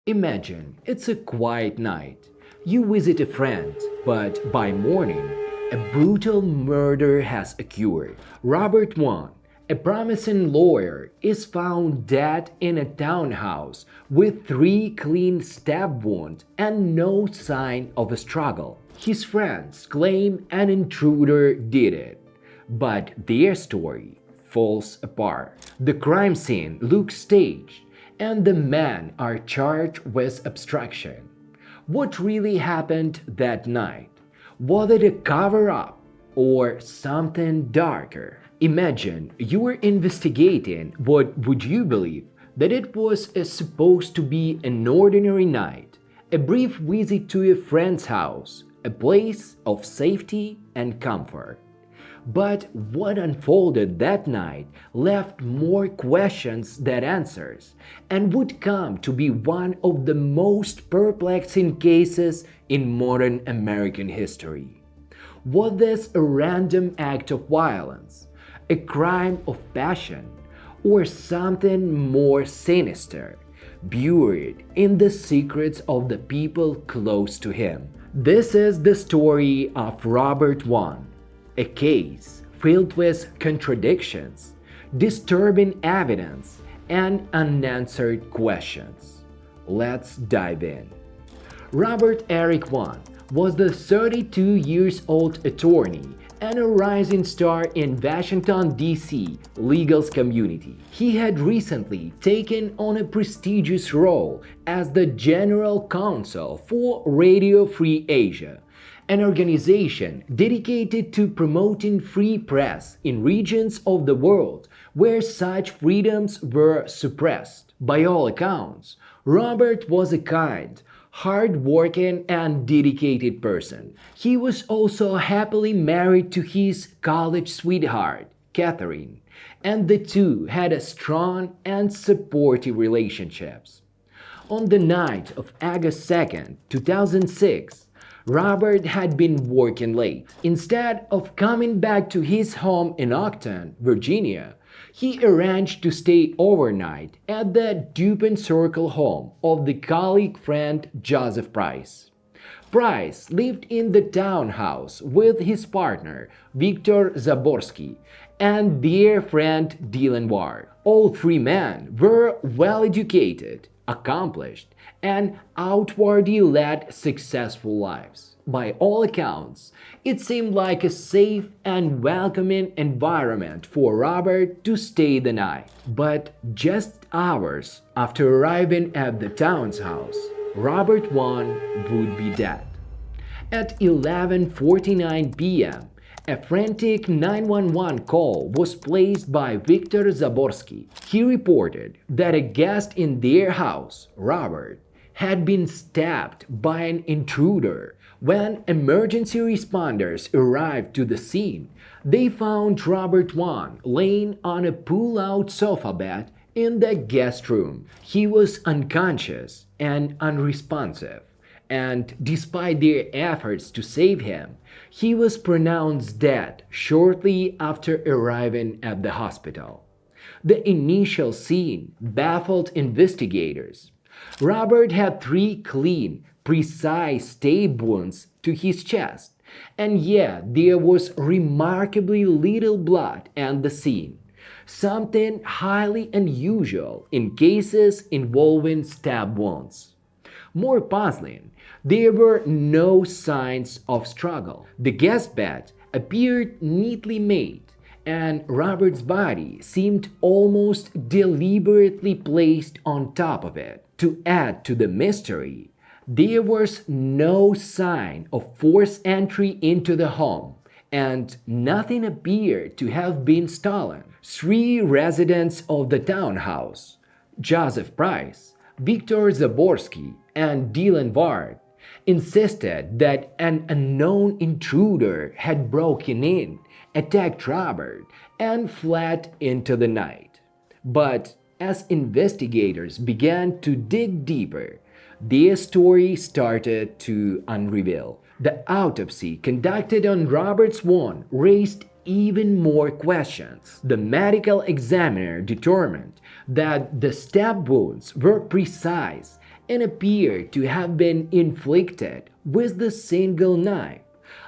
Imagine it's a quiet night. You visit a friend, but by morning, a brutal murder has occurred. Robert Vaughn, a promising lawyer, is found dead in a townhouse with three clean stab wounds and no sign of a struggle. His friends claim an intruder did it, but their story falls apart. The crime scene looks staged, and the men are charged with obstruction. What really happened that night? Was it a cover up or something darker? Imagine you were investigating what would you believe that it was supposed to be an ordinary night, a brief visit to a friend's house, a place of safety and comfort. But what unfolded that night left more questions than answers and would come to be one of the most perplexing cases in modern American history. Was this a random act of violence, a crime of passion, or something more sinister, buried in the secrets of the people close to him? This is the story of Robert Vaughn, a case filled with contradictions, disturbing evidence, and unanswered questions. Let's dive in. Robert Eric Vaughn was the 32 years old attorney and a rising star in Washington, D.C. legal community. He had recently taken on a prestigious role as the general counsel for Radio Free Asia, an organization dedicated to promoting free press in regions of the world where such freedoms were suppressed. By all accounts, Robert was a kind, hard-working and dedicated person. He was also happily married to his college sweetheart, Catherine, and the two had a strong and supportive relationships. On the night of August 2nd, 2006, Robert had been working late. Instead of coming back to his home in Octon, Virginia, he arranged to stay overnight at the Dupin Circle home of the colleague friend Joseph Price. Price lived in the townhouse with his partner Victor Zaborsky and their friend Dylan Ward. All three men were well educated, accomplished, and outwardly led successful lives. By all accounts, it seemed like a safe and welcoming environment for Robert to stay the night. But just hours after arriving at the town's house, Robert Vaughn would be dead. At 11:49 p.m., a frantic 911 call was placed by Viktor Zaborsky. He reported that a guest in their house, Robert, had been stabbed by an intruder. When emergency responders arrived to the scene, they found Robert Vaughn laying on a pull-out sofa bed in the guest room. He was unconscious and unresponsive, and despite their efforts to save him, he was pronounced dead shortly after arriving at the hospital. The initial scene baffled investigators. Robert had three clean, precise stab wounds to his chest, and yet there was remarkably little blood at the scene, something highly unusual in cases involving stab wounds. More puzzling, there were no signs of struggle. The guest bed appeared neatly made, and Robert's body seemed almost deliberately placed on top of it. To add to the mystery, there was no sign of forced entry into the home, and nothing appeared to have been stolen. Three residents of the townhouse, Joseph Price, Viktor Zaborsky, and Dylan Ward, insisted that an unknown intruder had broken in, attacked Robert, and fled into the night. But as investigators began to dig deeper, their story started to unravel. The autopsy conducted on Robert Vaughn raised even more questions. The medical examiner determined that the stab wounds were precise and appear to have been inflicted with the single knife,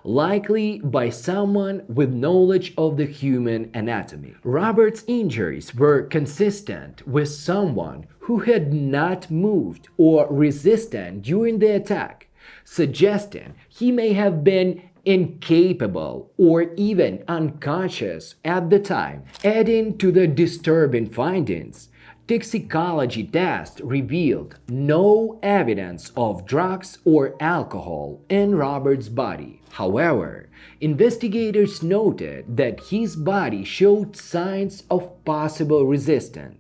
likely by someone with knowledge of the human anatomy. Robert's injuries were consistent with someone who had not moved or resisted during the attack, suggesting he may have been incapable or even unconscious at the time. Adding to the disturbing findings, toxicology tests revealed no evidence of drugs or alcohol in Robert's body. However, investigators noted that his body showed signs of possible resistance,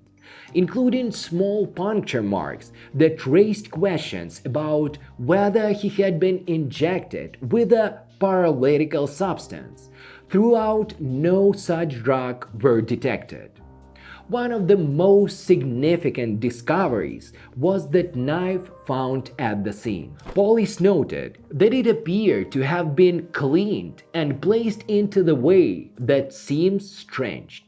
including small puncture marks that raised questions about whether he had been injected with a paralytical substance. Throughout, no such drug were detected. One of the most significant discoveries was that knife found at the scene. Police noted that it appeared to have been cleaned and placed into the way that seems strange.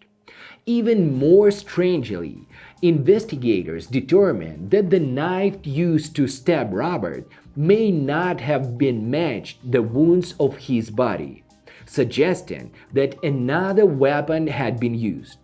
Even more strangely, investigators determined that the knife used to stab Robert may not have been matched the wounds of his body, suggesting that another weapon had been used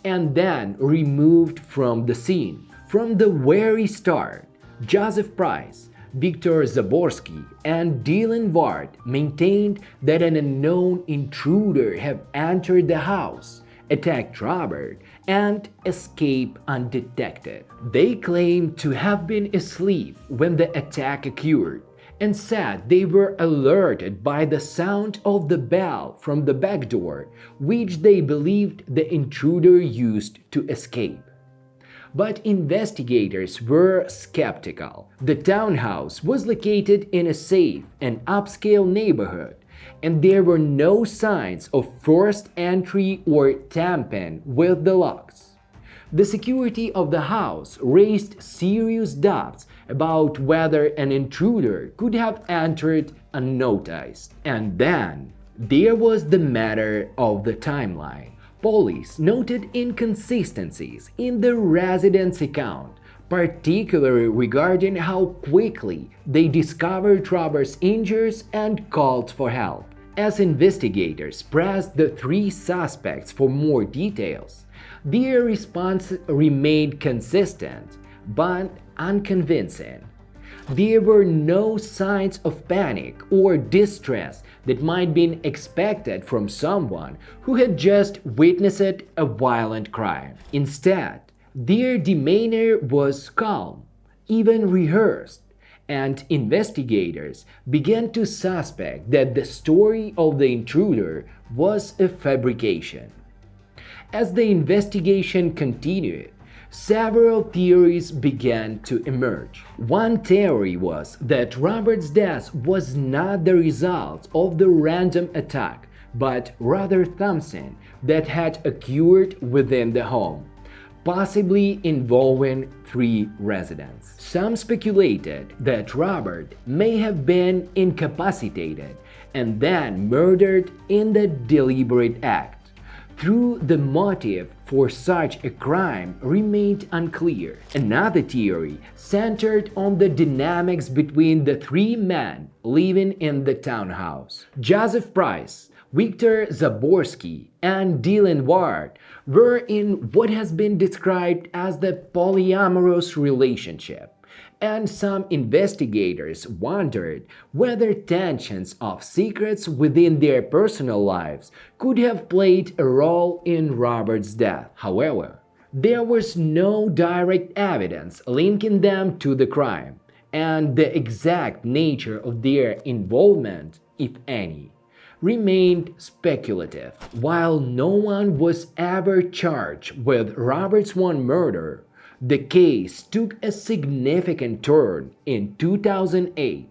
and then removed from the scene. From the very start, Joseph Price, Victor Zaborsky, and Dylan Ward maintained that an unknown intruder had entered the house, attacked Robert, and escaped undetected. They claimed to have been asleep when the attack occurred and said they were alerted by the sound of the bell from the back door, which they believed the intruder used to escape. But investigators were skeptical. The townhouse was located in a safe and upscale neighborhood, and there were no signs of forced entry or tampering with the locks. The security of the house raised serious doubts about whether an intruder could have entered unnoticed. And then there was the matter of the timeline. Police noted inconsistencies in the residents' account, particularly regarding how quickly they discovered Robert's injuries and called for help. As investigators pressed the three suspects for more details, their response remained consistent but unconvincing. There were no signs of panic or distress that might be expected from someone who had just witnessed a violent crime. Instead, their demeanor was calm, even rehearsed, and investigators began to suspect that the story of the intruder was a fabrication. As the investigation continued, several theories began to emerge. One theory was that Robert's death was not the result of the random attack, but rather something that had occurred within the home, possibly involving three residents. Some speculated that Robert may have been incapacitated and then murdered in the deliberate act. Though the motive for such a crime remained unclear. Another theory centered on the dynamics between the three men living in the townhouse. Joseph Price, Victor Zaborsky, and Dylan Ward were in what has been described as the polyamorous relationship, and some investigators wondered whether tensions of secrets within their personal lives could have played a role in Robert's death. However, there was no direct evidence linking them to the crime, and the exact nature of their involvement, if any, remained speculative. While no one was ever charged with Robert's Vaughn murder, the case took a significant turn in 2008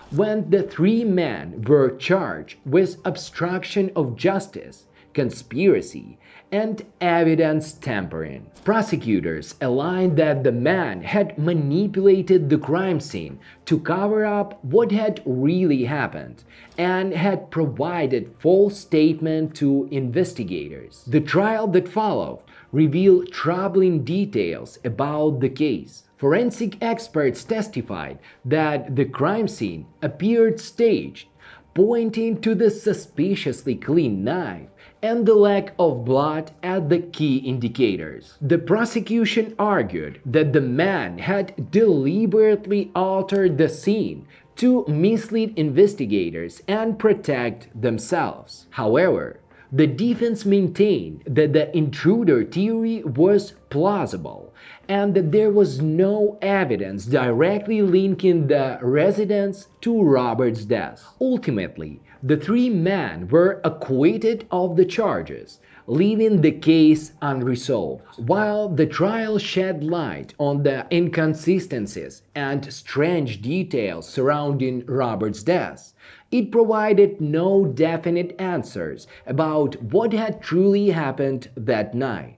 when the three men were charged with obstruction of justice, conspiracy, and evidence tampering. Prosecutors aligned that the man had manipulated the crime scene to cover up what had really happened and had provided false statements to investigators. The trial that followed revealed troubling details about the case. Forensic experts testified that the crime scene appeared staged, pointing to the suspiciously clean knife and the lack of blood as the key indicators. The prosecution argued that the man had deliberately altered the scene to mislead investigators and protect themselves. However, the defense maintained that the intruder theory was plausible and that there was no evidence directly linking the residence to Robert's death. Ultimately, the three men were acquitted of the charges, leaving the case unresolved. While the trial shed light on the inconsistencies and strange details surrounding Robert's death, it provided no definite answers about what had truly happened that night.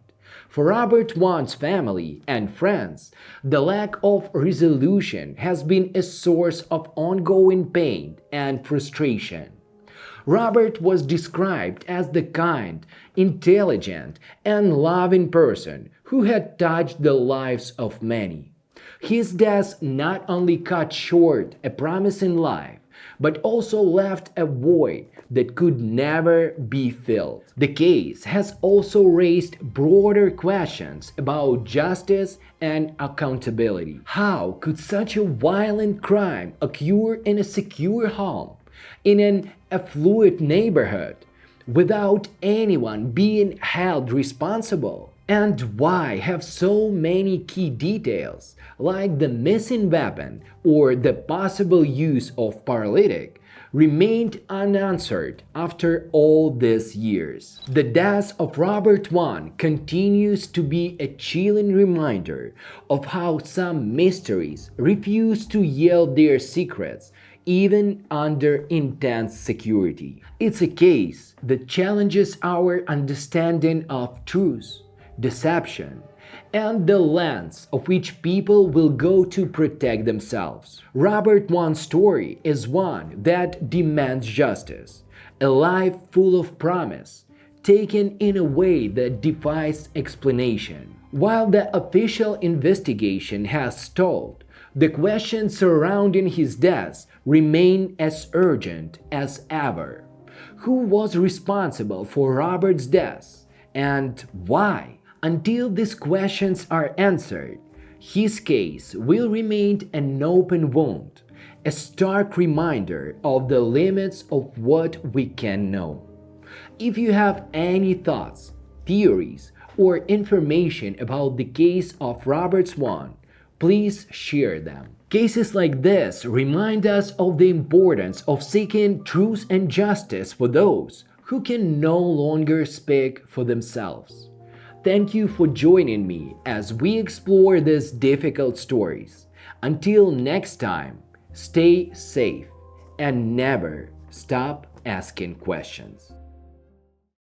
For Robert Vaughn's family and friends, the lack of resolution has been a source of ongoing pain and frustration. Robert was described as the kind, intelligent, and loving person who had touched the lives of many. His death not only cut short a promising life, but also left a void that could never be filled. The case has also raised broader questions about justice and accountability. How could such a violent crime occur in a secure home, in an affluent neighborhood, without anyone being held responsible? And why have so many key details, like the missing weapon or the possible use of paralytic, remained unanswered after all these years? The death of Robert Vaughn continues to be a chilling reminder of how some mysteries refuse to yield their secrets even under intense security. It's a case that challenges our understanding of truth, deception, and the lengths of which people will go to protect themselves. Robert Vaughn's story is one that demands justice, a life full of promise, taken in a way that defies explanation. While the official investigation has stalled, the questions surrounding his death remain as urgent as ever. Who was responsible for Robert's death, and why? Until these questions are answered, his case will remain an open wound, a stark reminder of the limits of what we can know. If you have any thoughts, theories, or information about the case of Robert Vaughn, please share them. Cases like this remind us of the importance of seeking truth and justice for those who can no longer speak for themselves. Thank you for joining me as we explore these difficult stories. Until next time, stay safe and never stop asking questions.